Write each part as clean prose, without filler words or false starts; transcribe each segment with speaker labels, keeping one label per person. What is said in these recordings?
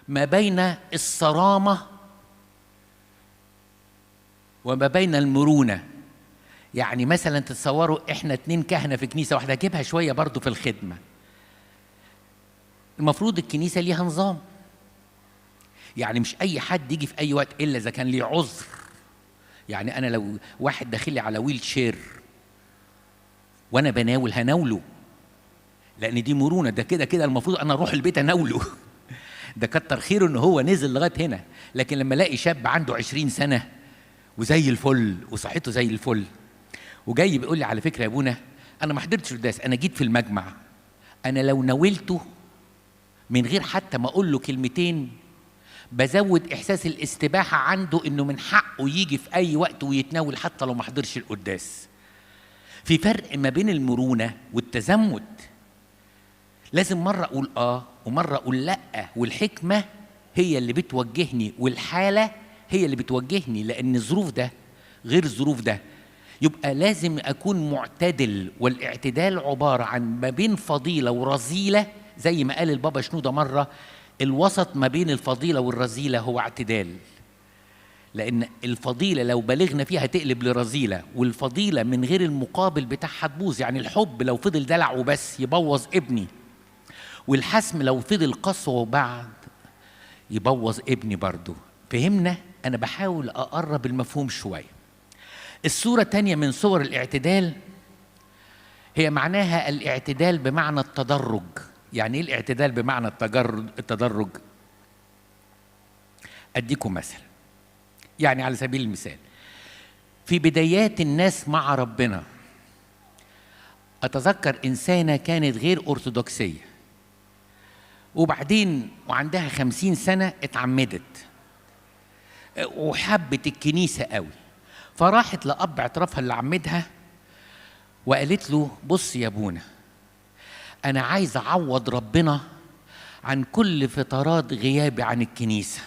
Speaker 1: ما بين الصرامة وما بين المرونة. يعني مثلا تتصوروا احنا 2 كهنة في كنيسة واحدة، اجيبها شوية برضو في الخدمة. المفروض الكنيسة ليها نظام، يعني مش اي حد يجي في اي وقت الا اذا كان ليه عذر. يعني انا لو واحد داخلي على ويل شير وانا بناول هناوله، لان دي مرونه. ده كده كده المفروض انا اروح البيت اناوله ده كتر خيره ان هو نزل لغايه هنا. لكن لما الاقي شاب عنده 20 سنه وزي الفل وصحته زي الفل وجاي بيقول لي على فكره يا ابونا انا ما حضرتش القداس، انا جيت في المجمع، انا لو ناولته من غير حتى ما اقول له كلمتين بزود احساس الاستباحه عنده انه من حقه يجي في اي وقت ويتناول حتى لو ما حضرش القداس. في فرق ما بين المرونه والتزمت. لازم مره اقول ومره اقول لا، والحكمه هي اللي بتوجهني والحاله هي اللي بتوجهني، لان الظروف ده غير الظروف ده. يبقى لازم اكون معتدل، والاعتدال عباره عن ما بين فضيله ورذيله. زي ما قال البابا شنودة مره، الوسط ما بين الفضيله والرذيله هو اعتدال. لأن الفضيلة لو بلغنا فيها تقلب لرذيلة، والفضيلة من غير المقابل بتاعها تبوظ. يعني الحب لو فضل دلع وبس يبوظ ابني، والحسم لو فضل قسوة وبعد يبوظ ابني برضو. فهمنا؟ أنا بحاول أقرب المفهوم شوية. الصورة الثانية من صور الاعتدال هي معناها الاعتدال بمعنى التدرج. يعني إيه الاعتدال بمعنى التدرج؟ أديكم مثل. يعني على سبيل المثال، في بدايات الناس مع ربنا أتذكر إنسانة كانت غير أرثوذكسية، وبعدين وعندها 50 سنة اتعمدت وحبت الكنيسة قوي، فراحت لأب اعترافها اللي عمدها وقالت له بص يا ابونا، أنا عايز أعوض ربنا عن كل فترات غيابي عن الكنيسة،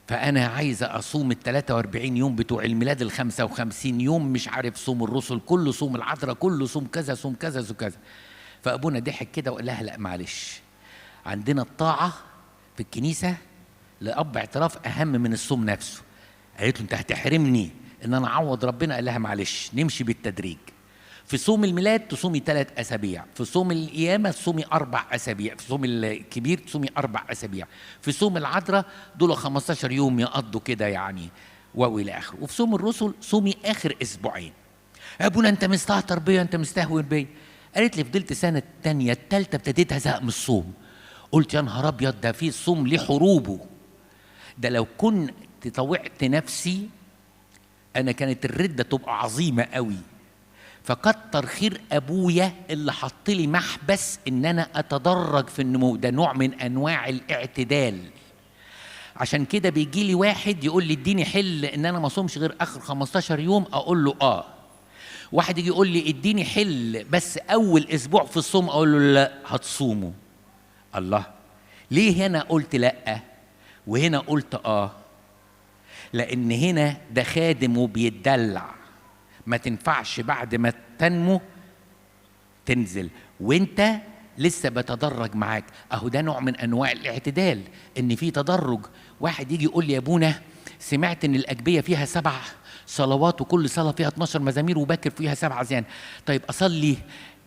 Speaker 1: فأنا عايزة أصوم 43 يوم بتوع الميلاد، 55 يوم مش عارف صوم الرسل كله، صوم العذراء كله، صوم كذا صوم كذا صوم كذا. فأبونا ضحك كده وقال لها لا معلش، عندنا الطاعة في الكنيسة لأب اعتراف أهم من الصوم نفسه. قالت له أنت هتحرمني إن أنا أعوض ربنا؟ قال لها معلش نمشي بالتدريج. في صوم الميلاد تصومي 3 أسابيع، في صوم القيامة تصومي 4 أسابيع، في صوم الكبير تصومي 4 أسابيع، في صوم العذراء دول 15 يوم يقضوا كده يعني وإلى آخره، وفي صوم الرسل صومي آخر أسبوعين. أبونا أنت مستهتر بيا، أنت مستهون بيا. قالت لي فضلت سنة التانية التالتة ابتديت أزهق من الصوم. قلت يا نهار أبيض، ده في الصوم ليه حروبه، ده لو كنت طوعت نفسي أنا كانت الردة تبقى عظيمة قوي. فكتر خير ابويا اللي حط لي محبس ان انا اتدرج في النمو، ده نوع من انواع الاعتدال. عشان كده بيجي لي واحد يقول لي اديني حل ان انا ما اصومش غير اخر 15 يوم، اقول له واحد يجي يقول لي اديني حل بس اول اسبوع في الصوم، اقول له لا هتصوموا. الله، ليه هنا قلت لا وهنا قلت لان هنا ده خادم وبيتدلع، ما تنفعش بعد ما تنمو تنزل، وانت لسه بتدرج معاك. اهو ده نوع من انواع الاعتدال، ان في تدرج. واحد يجي يقول لي يا ابونا سمعت ان الاجبيه فيها 7 صلوات وكل صلاه فيها 12 مزامير وباكر فيها 7 زيان، طيب اصلي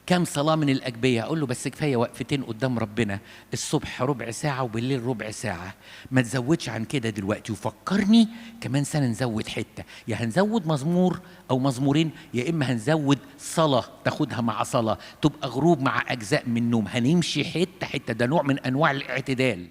Speaker 1: كم صلاه من الاجبيه؟ اقول له بس كفايه وقفتين قدام ربنا، الصبح ربع ساعه وبالليل ربع ساعه، ما تزودش عن كده دلوقتي، وفكرني كمان سنه نزود حته، يا هنزود مزمور او مزمورين، يا اما هنزود صلاه تاخدها مع صلاه تبقى غروب مع اجزاء من النوم، هنمشي حته حته. ده نوع من انواع الاعتدال.